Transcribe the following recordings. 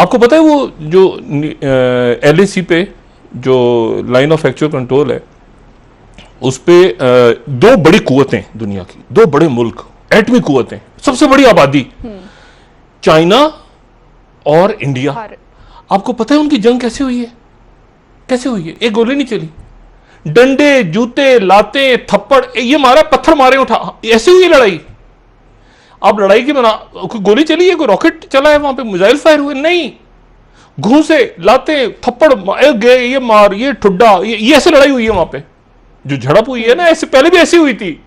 आपको पता है वो जो LAC पे जो लाइन ऑफ एक्चुअल कंट्रोल है, उस पे दो बड़ी कुवतें दुनिया की, दो बड़े मुल्क, एटमी कुवतें, सबसे बड़ी आबादी, चाइना और इंडिया। आपको पता है उनकी जंग कैसे हुई है? कैसे हुई है? एक गोली नहीं चली, डंडे, जूते, लाते, थप्पड़, ये मारा, पत्थर मारे, उठा, ऐसे हुई लड़ाई। आप लड़ाई की बना, कोई गोली चली है, कोई रॉकेट चला है वहां पे, मिसाइल फायर हुए? नहीं, घूसे, लाते, थप्पड़, ये मार, ये ठुड्डा, ये ऐसे लड़ाई हुई है वहां पे। जो झड़प हुई है ना, ऐसे पहले भी ऐसी हुई थी।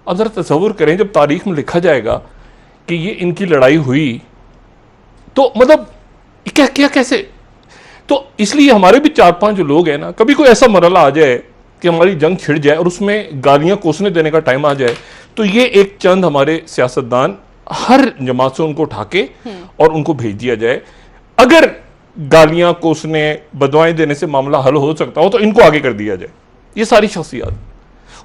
अब जरा तस्वुर करें, जब तारीख में लिखा जाएगा कि ये इनकी लड़ाई हुई, तो मतलब क्या क्या कैसे? तो इसलिए हमारे भी 4-5 जो लोग हैं ना, कभी कोई ऐसा मरला आ जाए कि हमारी जंग छिड़ जाए और उसमें गालियां कोसने देने का टाइम आ जाए, तो ये एक चंद हमारे सियासतदान हर जमात से उनको उठा के और उनको भेज दिया जाए। अगर गालियां कोसने, बदवाएं देने से मामला हल हो सकता हो तो इनको आगे कर दिया जाए। ये सारी शख्सियात,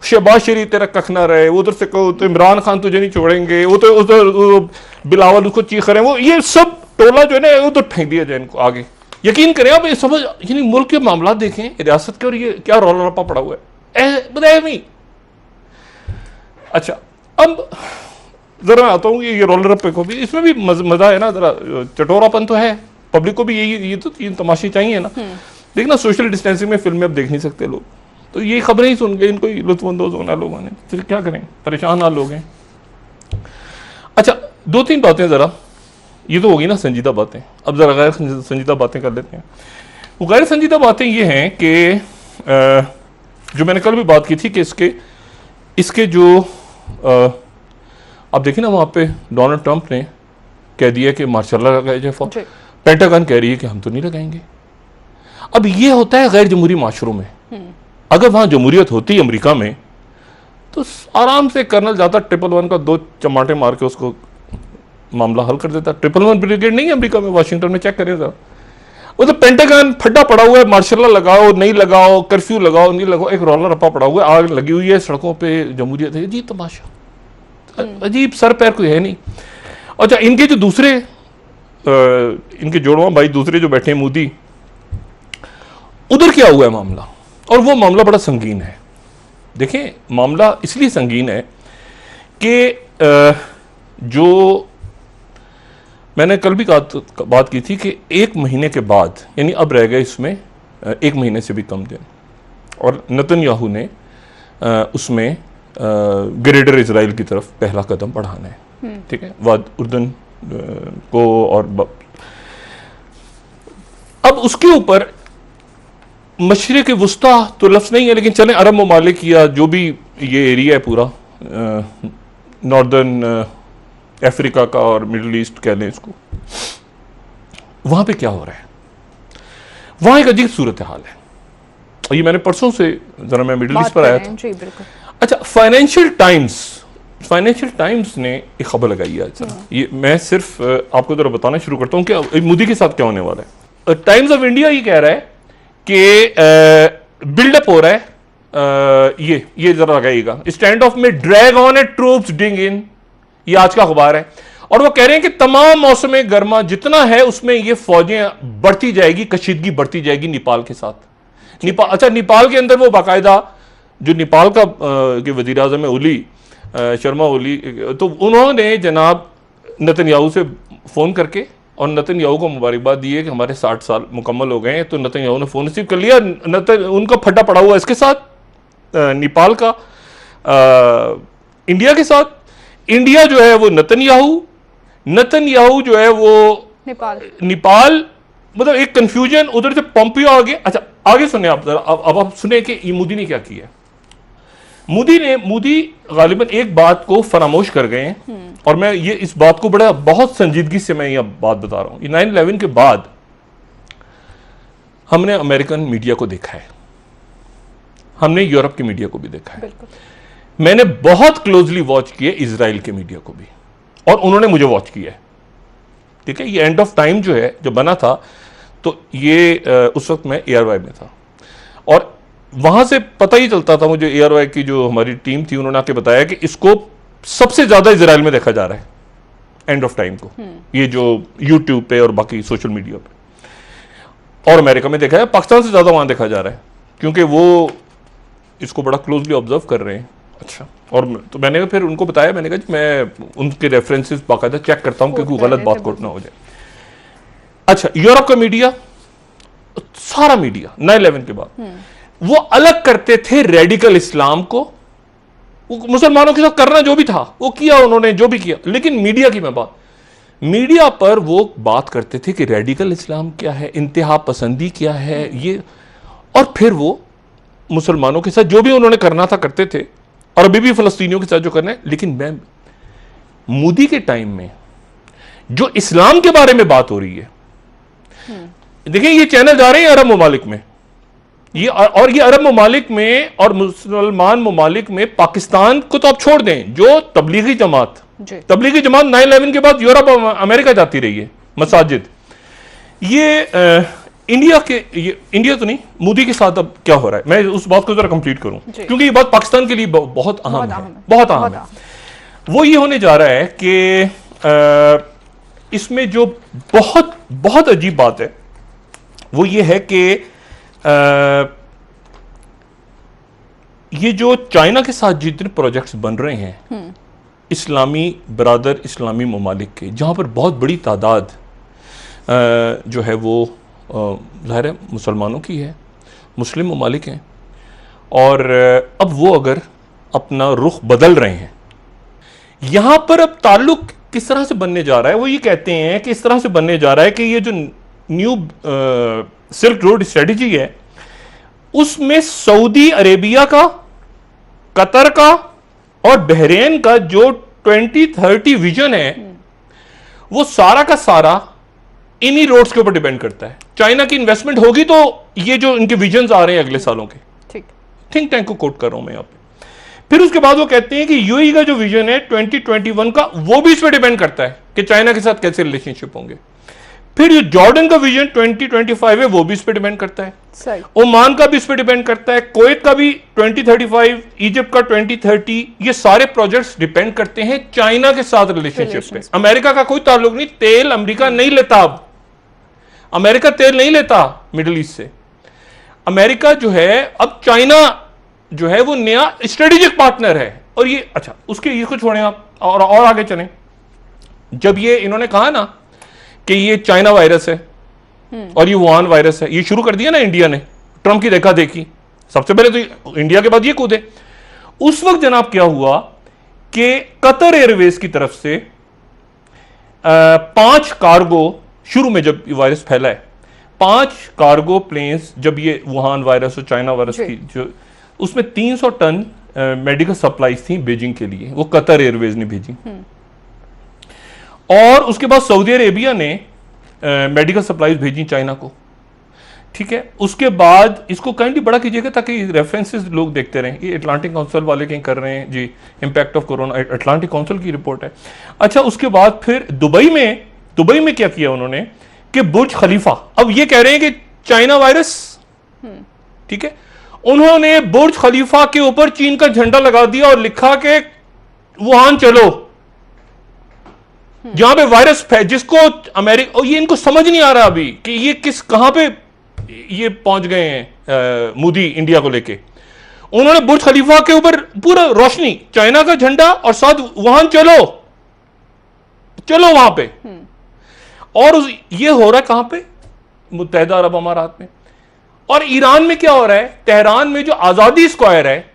शहबाज शरीफ तेरा कख ना रहे, उधर से कहो तो इमरान खान तुझे नहीं छोड़ेंगे, वो तो उधर बिलावल उसको चीख रहे हैं, वो ये सब टोला जो है ना, वो तो फेंक दिया जाए इनको आगे। यकीन करें आप, ये समझ, यानी मुल्क के मामला देखें, रियासत के, और ये क्या रौला रप्पा पड़ा हुआ है, बताया नहीं। अच्छा, अब जरा मैं आता हूँ ये रोलर रप्पे को भी, इसमें भी मजा है ना, जरा चटोरापन तो है, पब्लिक को भी यही, ये तो 3 तमाशे चाहिए ना। देखना, सोशल डिस्टेंसिंग में फिल्में अब देख नहीं सकते लोग, तो ये खबरें ही सुन के इनको लुत्फअंदोज होना लोगों ने, फिर क्या करें, परेशान हाल लोग हैं। अच्छा, 2-3 बातें जरा, ये तो होगी ना संजीदा बातें, अब जरा गैर संजीदा बातें कर लेते हैं। वो गैर संजीदा बातें ये हैं कि जो मैंने कल भी बात की थी कि इसके जो आप देखिए ना, वहाँ पे डोनाल्ड ट्रंप ने कह दिया कि मार्शल लॉ लगाया जाए, पेंटागन कह रही है कि हम तो नहीं लगाएंगे। अब ये होता है गैर जमहूरी माशरों में। अगर वहाँ जमहूरियत होती अमेरिका में, तो आराम से कर्नल जाता 111 का 2 चमाटे मार के उसको मामला हल कर देता। 111 ब्रिगेड नहीं है अमेरिका में, वाशिंगटन में, चेक करें जरा, वो तो पेंटागन फड्डा पड़ा हुआ है, मार्शल लॉ लगाओ नहीं लगाओ, कर्फ्यू लगाओ नहीं लगाओ, एक रोलर रप्पा पड़ा हुआ है, आग लगी हुई है सड़कों पे, जमहूरियत है। जी तमाशा, अजीब, सर पैर कोई है नहीं। अच्छा, इनके जो दूसरे इनके जोड़वा भाई दूसरे जो बैठे हैं, मोदी, उधर क्या हुआ है मामला, और वो मामला बड़ा संगीन है। देखें, मामला इसलिए संगीन है कि जो मैंने कल भी बात की थी कि 1 महीने के बाद, यानी अब रह गए इसमें 1 महीने से भी कम दिन, और नेतन्याहू ने उसमें ग्रेटर इजराइल की तरफ पहला कदम बढ़ाना है। ठीक है, वाद उर्दन को, और अब उसके ऊपर मशरिक़ वुस्ता तो लफ्ज़ नहीं है, लेकिन चले अरब ममालिक या जो भी ये एरिया है पूरा, नॉर्दर्न अफ्रीका का और मिडल ईस्ट कह लें इसको, वहां पे क्या हो रहा है? वहां एक अजीब सूरत हाल है। ये मैंने परसों से जरा मैं मिडल ईस्ट पर आया था। जी बिल्कुल। अच्छा, फाइनेंशियल टाइम्स ने एक खबर लगाई है। ये मैं सिर्फ आपको जरा बताना शुरू करता हूँ कि मोदी के साथ क्या होने वाला है। टाइम्स ऑफ इंडिया ये कह रहा है कि बिल्डअप हो रहा है, ये जरा लगाइएगा, स्टैंड ऑफ में ड्रैग ऑन ए ट्रूप्स डिंग इन, ये आज का अखबार है, और वो कह रहे हैं कि तमाम मौसम गर्मा जितना है उसमें ये फौजें बढ़ती जाएगी, कशीदगी बढ़ती जाएगी नेपाल के साथ। नेपाल, अच्छा, नेपाल के अंदर वो बाकायदा जो नेपाल का के वजीर आज़म है ओली, शर्मा ओली, तो उन्होंने जनाब नेतन्याहू से फ़ोन करके और नेतन्याहू को मुबारकबाद दी है कि हमारे 60 साल मुकम्मल हो गए हैं। तो नेतन्याहू ने फ़ोन रिसीव कर लिया, उनका फड्डा पड़ा हुआ इसके साथ, नेपाल का, इंडिया के साथ। इंडिया जो है वो नेतन्याहू जो है वो नेपाल, मतलब एक कंफ्यूजन, उधर से पोम्पियो आ गया। अच्छा, आगे सुने आप जरा, अब आप सुने कि ये मोदी ने क्या किया। मोदी गालिबन एक बात को फरामोश कर गए हैं, और मैं ये इस बात को बहुत संजीदगी से मैं ये बात बता रहा हूं। ये 9/11 के बाद हमने अमेरिकन मीडिया को देखा है, हमने यूरोप के मीडिया को भी देखा है, मैंने बहुत क्लोजली वॉच किया इजराइल के मीडिया को भी, और उन्होंने मुझे वॉच किया है। ठीक है, ये एंड ऑफ टाइम जो है, जो बना था, तो ये उस वक्त मैं ARY में था, और वहां से पता ही चलता था मुझे, ARY की जो हमारी टीम थी उन्होंने आके बताया कि इसको सबसे ज्यादा इजराइल में देखा जा रहा है, एंड ऑफ टाइम को, ये जो यूट्यूब पे और बाकी सोशल मीडिया पे। और अमेरिका में देखा है, पाकिस्तान से ज़्यादा वहाँ देखा जा रहा है, क्योंकि वो इसको बड़ा क्लोजली ऑब्जर्व कर रहे हैं। अच्छा, और तो मैंने फिर उनको बताया, मैंने कहा मैं उनके रेफरेंसेस बाकायदा चेक करता हूँ कि कोई गलत बात कोट ना हो जाए। अच्छा, यूरोप का मीडिया, सारा मीडिया 9/11 के बाद वो अलग करते थे रेडिकल इस्लाम को, मुसलमानों के साथ करना जो भी था वो किया उन्होंने, जो भी किया। लेकिन मीडिया की मैं बात, मीडिया पर वो बात करते थे कि रेडिकल इस्लाम क्या है, इंतहा पसंदी क्या है ये, और फिर वो मुसलमानों के साथ जो भी उन्होंने करना था करते थे, और अभी भी फलस्तीनियों के साथ जो करना है। लेकिन मैं मोदी के टाइम में जो इस्लाम के बारे में बात हो रही है, देखिए ये चैनल जा रहे हैं अरब ममालिक में, ये और ये अरब ममालिक में और मुसलमान ममालिक में, पाकिस्तान को तो आप छोड़ दें, जो तबलीगी जमात 9/11 के बाद यूरोप अमेरिका जाती रही है मसाजिद, ये इंडिया के, ये इंडिया तो नहीं, मोदी के साथ अब क्या हो रहा है, मैं उस बात को जरा कंप्लीट करूं क्योंकि ये बात पाकिस्तान के लिए बहुत अहम है, बहुत अहम है। वो ये होने जा रहा है कि इसमें जो बहुत बहुत अजीब बात है वो ये है कि ये जो चाइना के साथ जितने प्रोजेक्ट्स बन रहे हैं इस्लामी बरादर, इस्लामी ममालिक के, जहां पर बहुत बड़ी तादाद जो है वो ज़ाहिर है मुसलमानों की है, मुस्लिम ममालिक हैं, और अब वो अगर अपना रुख बदल रहे हैं, यहां पर अब ताल्लुक किस तरह से बनने जा रहा है, वो ये कहते हैं कि इस तरह से बनने जा रहा है कि ये जो न्यू सिल्क रोड स्ट्रेटजी है उसमें सऊदी अरेबिया का, कतर का और बहरेन का जो 2030 विजन है वो सारा का सारा इन्हीं रोड्स के ऊपर डिपेंड करता है। चाइना की इन्वेस्टमेंट होगी तो ये जो इनके विजन्स आ रहे हैं अगले सालों के, ठीक, थिंक टैंक को कोट कर रहा हूं मैं यहां पे। फिर उसके बाद वो कहते हैं कि यूएई का जो विजन है 2021 का, वो भी इस पर डिपेंड करता है कि चाइना के साथ कैसे रिलेशनशिप होंगे। फिर जो जॉर्डन का विजन 2025 है वो भी इस पर डिपेंड करता है, सही। ओमान का भी इस पर डिपेंड करता है, कुवैत का भी 2035, इजिप्ट का 2030, ये सारे प्रोजेक्ट्स डिपेंड करते हैं चाइना के साथ रिलेशनशिप पे। अमेरिका का कोई ताल्लुक नहीं, तेल अमेरिका नहीं लेता, अब अमेरिका तेल नहीं लेता मिडिल ईस्ट से। अमेरिका जो है अब चाइना जो है वो नया स्ट्रेटेजिक पार्टनर है। और ये अच्छा, उसके इसको छोड़ें आप और आगे चलें। जब ये इन्होंने कहा ना कि ये चाइना वायरस है और ये वुहान वायरस है, ये शुरू कर दिया ना इंडिया ने, ट्रंप की देखा देखी, सबसे पहले तो इंडिया के बाद ये कूदे। उस वक्त जनाब क्या हुआ कि कतर एयरवेज की तरफ से 5 कार्गो, शुरू में जब ये वायरस फैला है, 5 कार्गो प्लेन्स, जब ये वुहान वायरस और चाइना वायरस की जो, उसमें 300 टन मेडिकल सप्लाईज थी बीजिंग के लिए, वो कतर एयरवेज ने भेजी। और उसके बाद सऊदी अरेबिया ने मेडिकल सप्लाईज भेजी चाइना को, ठीक है। उसके बाद इसको काइंडली बड़ा कीजिएगा ताकि रेफरेंसेस लोग देखते रहें। ये अटलांटिक काउंसिल वाले कहीं कर रहे हैं जी, impact of corona, Atlantic Council की रिपोर्ट है। अच्छा, उसके बाद फिर दुबई में क्या किया उन्होंने कि बुर्ज खलीफा, अब ये कह रहे हैं कि चाइना वायरस, ठीक है, उन्होंने बुर्ज खलीफा के ऊपर चीन का झंडा लगा दिया और लिखा कि वुहान चलो, जहां पे वायरस जिसको अमेरिका, और ये इनको समझ नहीं आ रहा अभी कि ये कहां पे ये पहुंच गए हैं मोदी इंडिया को लेके। उन्होंने बुर्ज खलीफा के ऊपर पूरा रोशनी, चाइना का झंडा और साथ वुहान चलो वहां पे। और ये हो रहा है कहां पे? मुत्तहिदा अरब अमारात में। और ईरान में क्या हो रहा है? तेहरान में जो आजादी स्क्वायर है,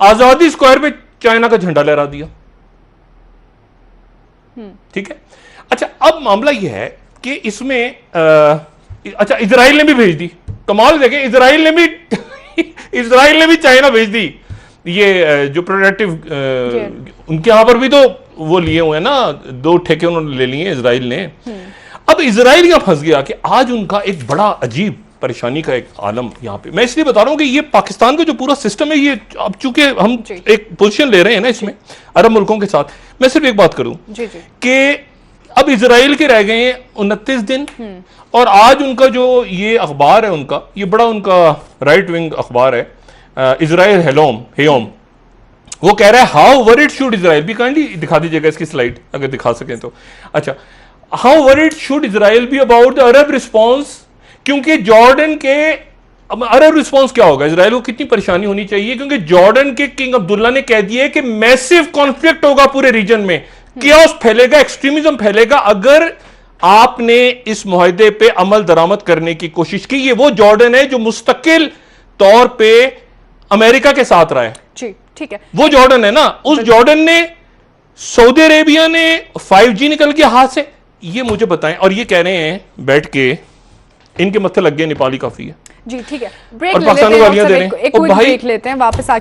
आजादी स्क्वायर पे चाइना का झंडा लहरा दिया, ठीक है। अच्छा, अब मामला यह है कि इसमें अच्छा, इजराइल ने भी भेज दी, कमाल देखें, इजराइल ने भी चाइना भेज दी, ये जो प्रोडक्टिव उनके यहां पर भी तो वो लिए हुए हैं ना, 2 ठेके उन्होंने ले लिए इजराइल ने। अब इजराइल यहां फंस गया कि आज उनका एक बड़ा अजीब परेशानी का एक आलम यहां पे। मैं इसलिए बता रहा हूं कि ये पाकिस्तान का जो पूरा सिस्टम है, ये अब चूंकि हम एक पोजीशन ले रहे हैं ना इसमें अरब मुल्कों के साथ, मैं सिर्फ एक बात करूं कि अब इजराइल के रह गए हैं 29 दिन, और आज उनका जो ये अखबार है उनका, ये बड़ा उनका राइट विंग अखबार है, इजराइल हेयोम, वो कह रहा है how worried should Israel be, kindly दिखा दीजिएगा इसकी स्लाइड अगर दिखा सकें तो। अच्छा, how worried should Israel be about the Arab response, क्योंकि जॉर्डन के अब अरब रिस्पॉन्स क्या होगा, इजराइल को कितनी परेशानी होनी चाहिए, क्योंकि जॉर्डन के किंग अब्दुल्ला ने कह दिया कि मैसिव कॉन्फ्लिक्ट होगा पूरे रीजन में, कियास फैलेगा, एक्सट्रीमिज्म फैलेगा अगर आपने इस मुआहदे पे अमल दरामद करने की कोशिश की। ये वो जॉर्डन है जो मुस्तकिल तौर पे अमेरिका के साथ रहा है। जी ठीक है, वो जॉर्डन है ना, उस जॉर्डन ने, सऊदी अरेबिया ने 5G निकल गया हाथ से, ये मुझे बताएं। और ये कह रहे हैं बैठ के इनके मत्थे लग गए नेपाली काफी है जी ठीक है, ब्रेक और ले लेते पाकिस्तान हैं, वालियां दे रहे हैं। एक क्विक ब्रेक लेते हैं, वापस